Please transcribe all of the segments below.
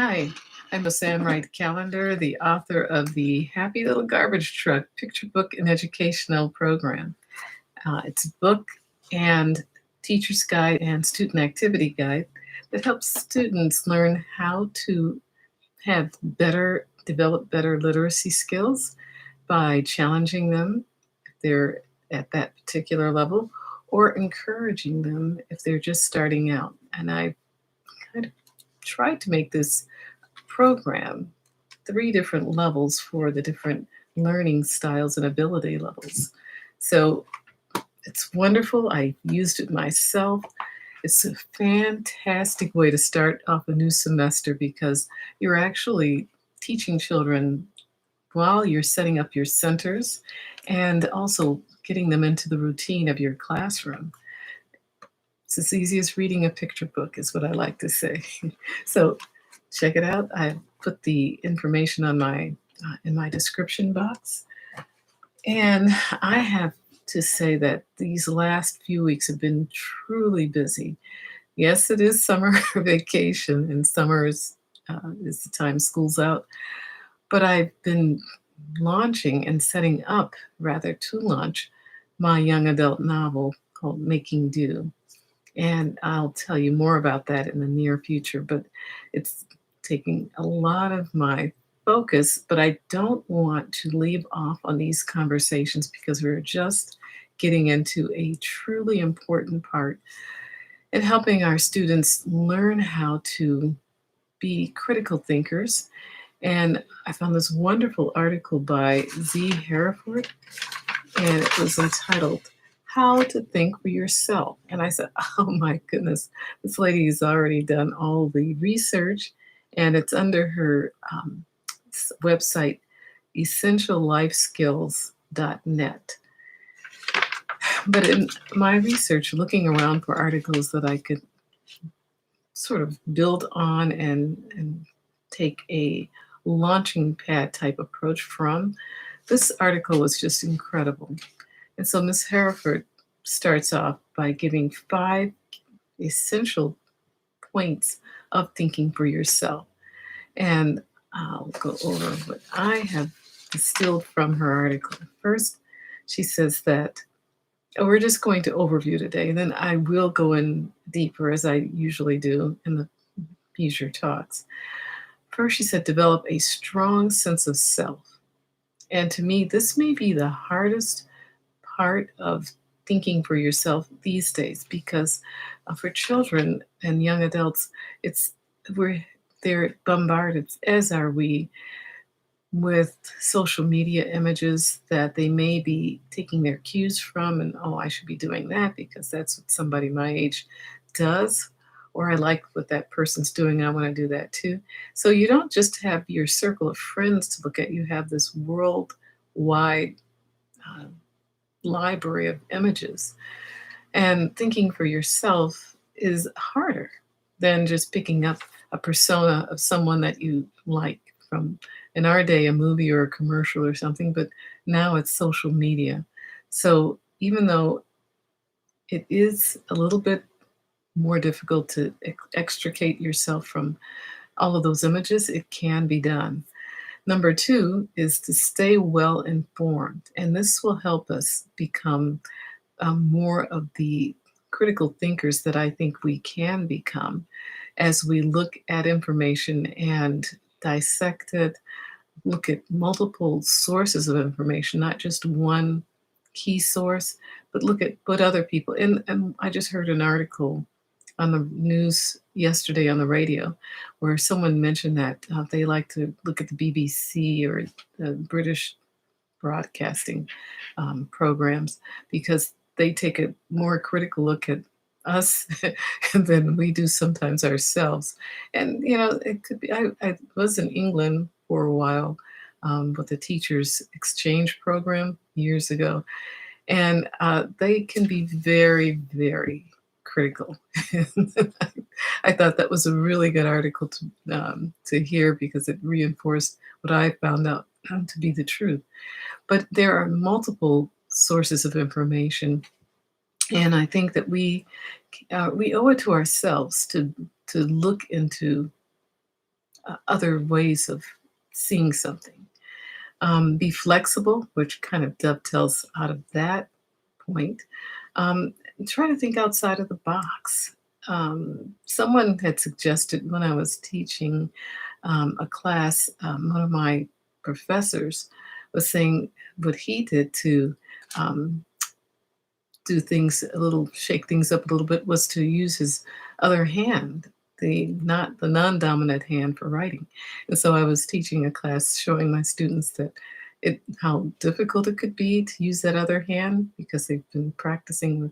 Hi, I'm Sam Wright Callender, the author of the Happy Little Garbage Truck picture book and educational program. It's a book and teacher's guide and student activity guide that helps students learn how to develop better literacy skills by challenging them if they're at that particular level or encouraging them if they're just starting out. And I kind of tried to make this program three different levels for the different learning styles and ability levels. So it's wonderful. I used it myself. It's a fantastic way to start off a new semester because you're actually teaching children while you're setting up your centers and also getting them into the routine of your classroom. It's as easy as reading a picture book, is what I like to say. So check it out. I put the information on my in my description box, and I have to say that these last few weeks have been truly busy. Yes, it is summer vacation, and summer is the time school's out. But I've been launching and setting up, rather, to launch my young adult novel called Making Do. And I'll tell you more about that in the near future, but it's taking a lot of my focus. But I don't want to leave off on these conversations because we're just getting into a truly important part in helping our students learn how to be critical thinkers. And I found this wonderful article by Z. Hereford, and it was entitled How to Think for Yourself. And I said, oh my goodness, this lady has already done all the research, and it's under her website, essentiallifeskills.net. But in my research, looking around for articles that I could sort of build on and take a launching pad type approach from, this article was just incredible. And so Miss Hereford starts off by giving 5 essential points of thinking for yourself. And I'll go over what I have distilled from her article. First, she says that we're just going to overview today, and then I will go in deeper as I usually do in the future talks. First, she said, develop a strong sense of self. And to me, this may be the hardest part of thinking for yourself these days because for children and young adults, it's they're bombarded, as are we, with social media images that they may be taking their cues from, and oh, I should be doing that because that's what somebody my age does, or I like what that person's doing, I want to do that too. So you don't just have your circle of friends to look at, you have this worldwide uh, library of images. And thinking for yourself is harder than just picking up a persona of someone that you like from, in our day, a movie or a commercial or something, but now it's social media. So even though it is a little bit more difficult to extricate yourself from all of those images, it can be done. Number 2 is to stay well informed, and this will help us become more of the critical thinkers that I think we can become as we look at information and dissect it, look at multiple sources of information, not just one key source, but look at what other people. And I just heard an article on the news yesterday on the radio where someone mentioned that they like to look at the BBC or the British broadcasting programs because they take a more critical look at us than we do sometimes ourselves. And, you know, it could be, I was in England for a while with the teachers exchange program years ago. And they can be very, very critical. I thought that was a really good article to hear because it reinforced what I found out to be the truth. But there are multiple sources of information, and I think that we owe it to ourselves to look into other ways of seeing something. Be flexible, which kind of dovetails out of that point. Um, Try to think outside of the box. Someone had suggested when I was teaching a class, one of my professors was saying what he did to um, do things a little, shake things up a little bit, was to use his other hand, the non-dominant hand for writing. And so I was teaching a class showing my students that it how difficult it could be to use that other hand because they've been practicing with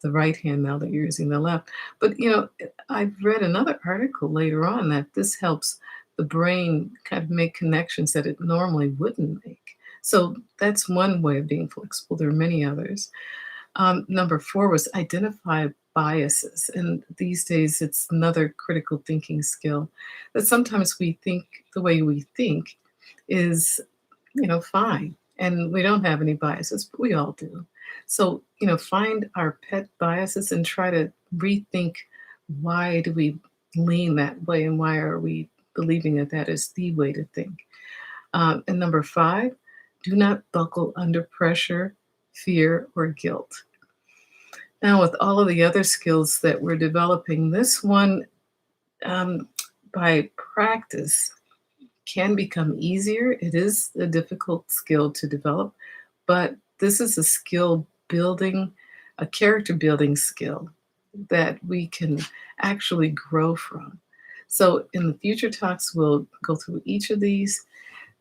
the right hand now that you're using the left. But I've read another article later on that this helps the brain kind of make connections that it normally wouldn't make. So that's one way of being flexible. There are many others. Number four was identify biases. And these days, it's another critical thinking skill that sometimes we think the way we think is, fine. And we don't have any biases, but we all do. So, find our pet biases and try to rethink, why do we lean that way and why are we believing that that is the way to think? And number five, do not buckle under pressure, fear, or guilt. Now, with all of the other skills that we're developing, this one, um, by practice, can become easier. It is a difficult skill to develop, but this is a skill building, a character building skill that we can actually grow from. So, in the future talks, we'll go through each of these.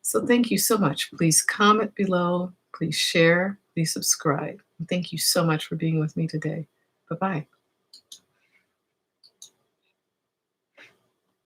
So, thank you so much. Please comment below, please share, please subscribe. And thank you so much for being with me today. Bye bye.